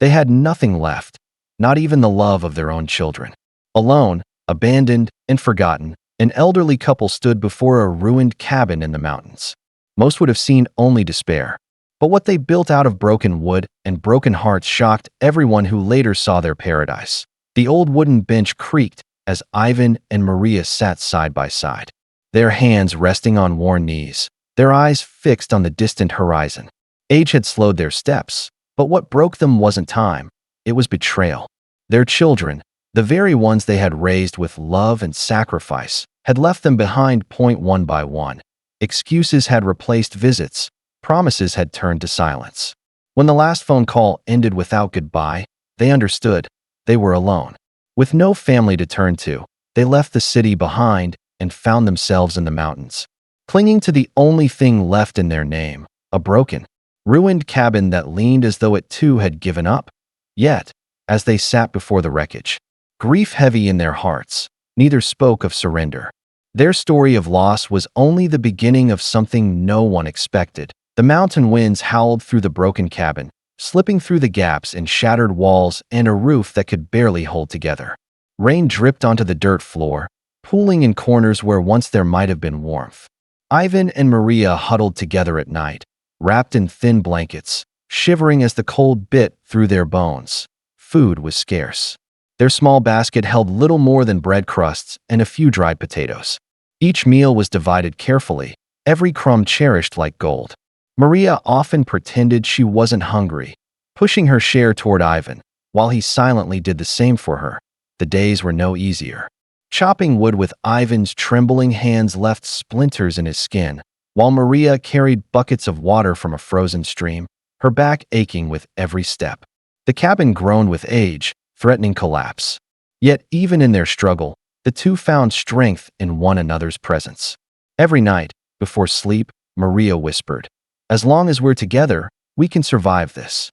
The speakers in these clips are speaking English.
They had nothing left, not even the love of their own children. Alone, abandoned, and forgotten, an elderly couple stood before a ruined cabin in the mountains. Most would have seen only despair. But what they built out of broken wood and broken hearts shocked everyone who later saw their paradise. The old wooden bench creaked as Ivan and Maria sat side by side, their hands resting on worn knees, their eyes fixed on the distant horizon. Age had slowed their steps, but what broke them wasn't time, it was betrayal. Their children, the very ones they had raised with love and sacrifice, had left them behind. One by one. Excuses had replaced visits, promises had turned to silence. When the last phone call ended without goodbye, they understood. They were alone. With no family to turn to, they left the city behind and found themselves in the mountains, clinging to the only thing left in their name, a broken, ruined cabin that leaned as though it too had given up. Yet, as they sat before the wreckage, grief heavy in their hearts, neither spoke of surrender. Their story of loss was only the beginning of something no one expected. The mountain winds howled through the broken cabin, slipping through the gaps in shattered walls and a roof that could barely hold together. Rain dripped onto the dirt floor, pooling in corners where once there might have been warmth. Ivan and Maria huddled together at night, wrapped in thin blankets, shivering as the cold bit through their bones. Food was scarce. Their small basket held little more than bread crusts and a few dried potatoes. Each meal was divided carefully, every crumb cherished like gold. Maria often pretended she wasn't hungry, pushing her share toward Ivan, while he silently did the same for her. The days were no easier. Chopping wood with Ivan's trembling hands left splinters in his skin, while Maria carried buckets of water from a frozen stream, her back aching with every step. The cabin groaned with age, threatening collapse. Yet even in their struggle, the two found strength in one another's presence. Every night, before sleep, Maria whispered, "As long as we're together, we can survive this."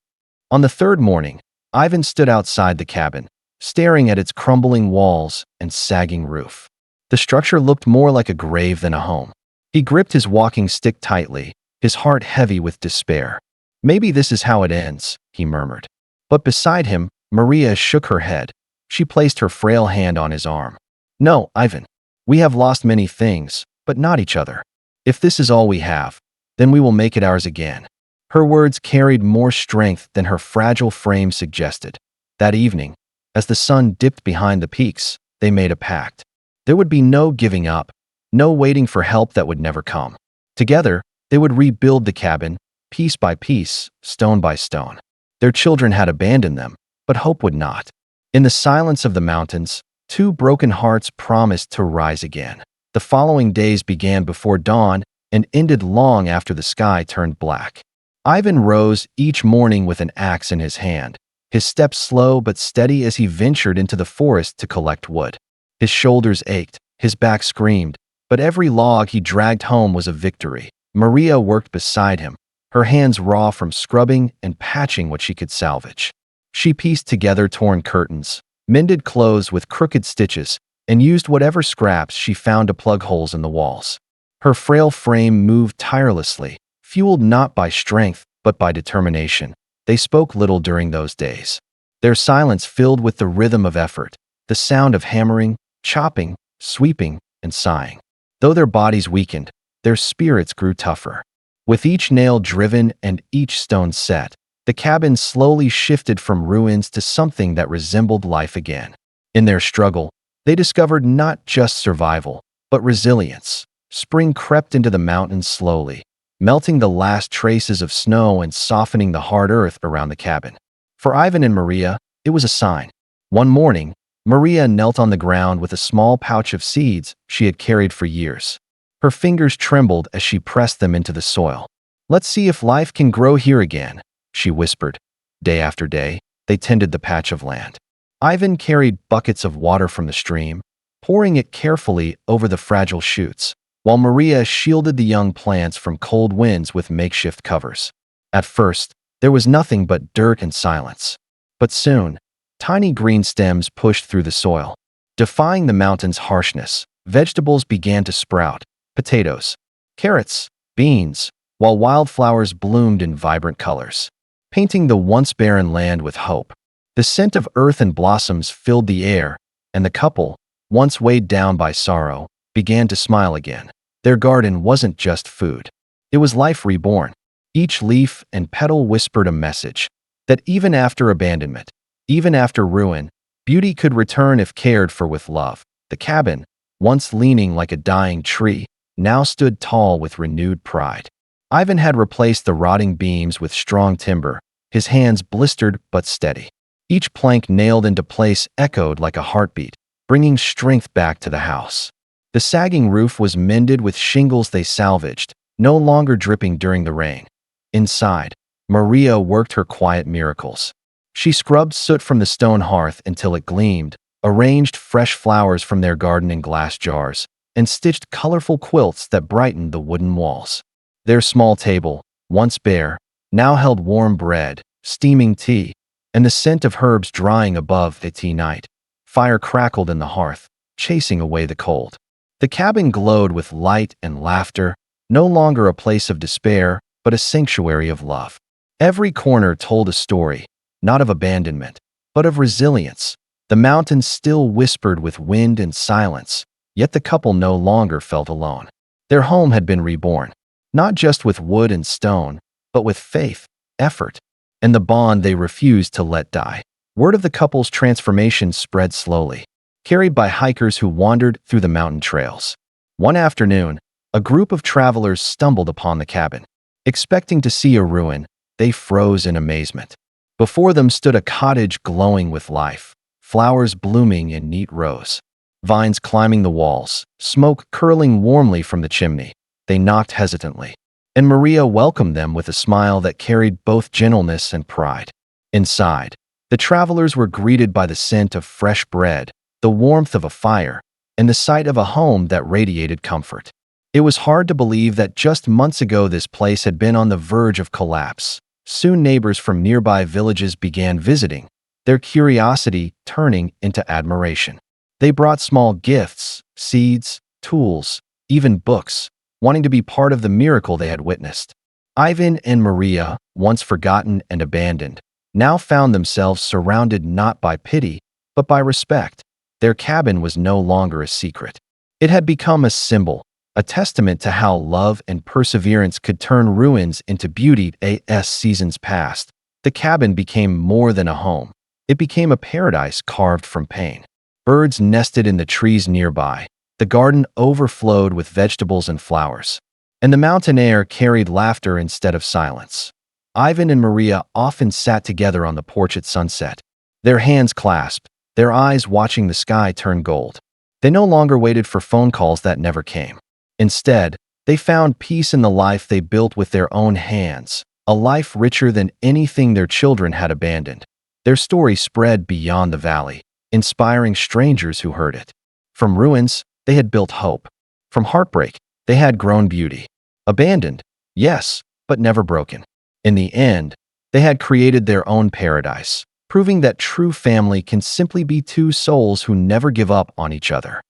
On the third morning, Ivan stood outside the cabin, staring at its crumbling walls and sagging roof. The structure looked more like a grave than a home. He gripped his walking stick tightly, his heart heavy with despair. "Maybe this is how it ends," he murmured. But beside him, Maria shook her head. She placed her frail hand on his arm. "No, Ivan. We have lost many things, but not each other. If this is all we have, then we will make it ours again." Her words carried more strength than her fragile frame suggested. That evening, as the sun dipped behind the peaks, they made a pact. There would be no giving up, no waiting for help that would never come. Together, they would rebuild the cabin, piece by piece, stone by stone. Their children had abandoned them, but hope would not. In the silence of the mountains, two broken hearts promised to rise again. The following days began before dawn and ended long after the sky turned black. Ivan rose each morning with an axe in his hand, his steps slow but steady as he ventured into the forest to collect wood. His shoulders ached, his back screamed, but every log he dragged home was a victory. Maria worked beside him, her hands raw from scrubbing and patching what she could salvage. She pieced together torn curtains, mended clothes with crooked stitches, and used whatever scraps she found to plug holes in the walls. Her frail frame moved tirelessly, fueled not by strength but by determination. They spoke little during those days. Their silence filled with the rhythm of effort, the sound of hammering, chopping, sweeping, and sighing. Though their bodies weakened, their spirits grew tougher. With each nail driven and each stone set, the cabin slowly shifted from ruins to something that resembled life again. In their struggle, they discovered not just survival, but resilience. Spring crept into the mountains slowly, melting the last traces of snow and softening the hard earth around the cabin. For Ivan and Maria, it was a sign. One morning, Maria knelt on the ground with a small pouch of seeds she had carried for years. Her fingers trembled as she pressed them into the soil. "Let's see if life can grow here again," she whispered. Day after day, they tended the patch of land. Ivan carried buckets of water from the stream, pouring it carefully over the fragile shoots, while Maria shielded the young plants from cold winds with makeshift covers. At first, there was nothing but dirt and silence. But soon, tiny green stems pushed through the soil. Defying the mountain's harshness, vegetables began to sprout: potatoes, carrots, beans, while wildflowers bloomed in vibrant colors. painting the once barren land with hope. The scent of earth and blossoms filled the air, and the couple, once weighed down by sorrow, began to smile again. Their garden wasn't just food. It was life reborn. Each leaf and petal whispered a message that even after abandonment, even after ruin, beauty could return if cared for with love. The cabin, once leaning like a dying tree, now stood tall with renewed pride. Ivan had replaced the rotting beams with strong timber, his hands blistered but steady. Each plank nailed into place echoed like a heartbeat, bringing strength back to the house. The sagging roof was mended with shingles they salvaged, no longer dripping during the rain. Inside, Maria worked her quiet miracles. She scrubbed soot from the stone hearth until it gleamed, arranged fresh flowers from their garden in glass jars, and stitched colorful quilts that brightened the wooden walls. Their small table, once bare, now held warm bread, steaming tea, and the scent of herbs drying above the tea night. Fire crackled in the hearth, chasing away the cold. The cabin glowed with light and laughter, no longer a place of despair, but a sanctuary of love. Every corner told a story, not of abandonment, but of resilience. The mountains still whispered with wind and silence, yet the couple no longer felt alone. Their home had been reborn, not just with wood and stone, but with faith, effort, and the bond they refused to let die. Word of the couple's transformation spread slowly, carried by hikers who wandered through the mountain trails. One afternoon, a group of travelers stumbled upon the cabin. Expecting to see a ruin, they froze in amazement. Before them stood a cottage glowing with life, flowers blooming in neat rows, vines climbing the walls, smoke curling warmly from the chimney. They knocked hesitantly, and Maria welcomed them with a smile that carried both gentleness and pride. Inside, the travelers were greeted by the scent of fresh bread, the warmth of a fire, and the sight of a home that radiated comfort. It was hard to believe that just months ago this place had been on the verge of collapse. Soon neighbors from nearby villages began visiting, their curiosity turning into admiration. They brought small gifts, seeds, tools, even books, wanting to be part of the miracle they had witnessed. Ivan and Maria, once forgotten and abandoned, now found themselves surrounded not by pity, but by respect. Their cabin was no longer a secret. It had become a symbol, a testament to how love and perseverance could turn ruins into beauty. As seasons passed, the cabin became more than a home. It became a paradise carved from pain. Birds nested in the trees nearby. The garden overflowed with vegetables and flowers, and the mountain air carried laughter instead of silence. Ivan and Maria often sat together on the porch at sunset, their hands clasped, their eyes watching the sky turn gold. They no longer waited for phone calls that never came. Instead, they found peace in the life they built with their own hands, a life richer than anything their children had abandoned. Their story spread beyond the valley, inspiring strangers who heard it. From ruins, they had built hope. From heartbreak, they had grown beauty. Abandoned, yes, but never broken. In the end, they had created their own paradise, proving that true family can simply be two souls who never give up on each other.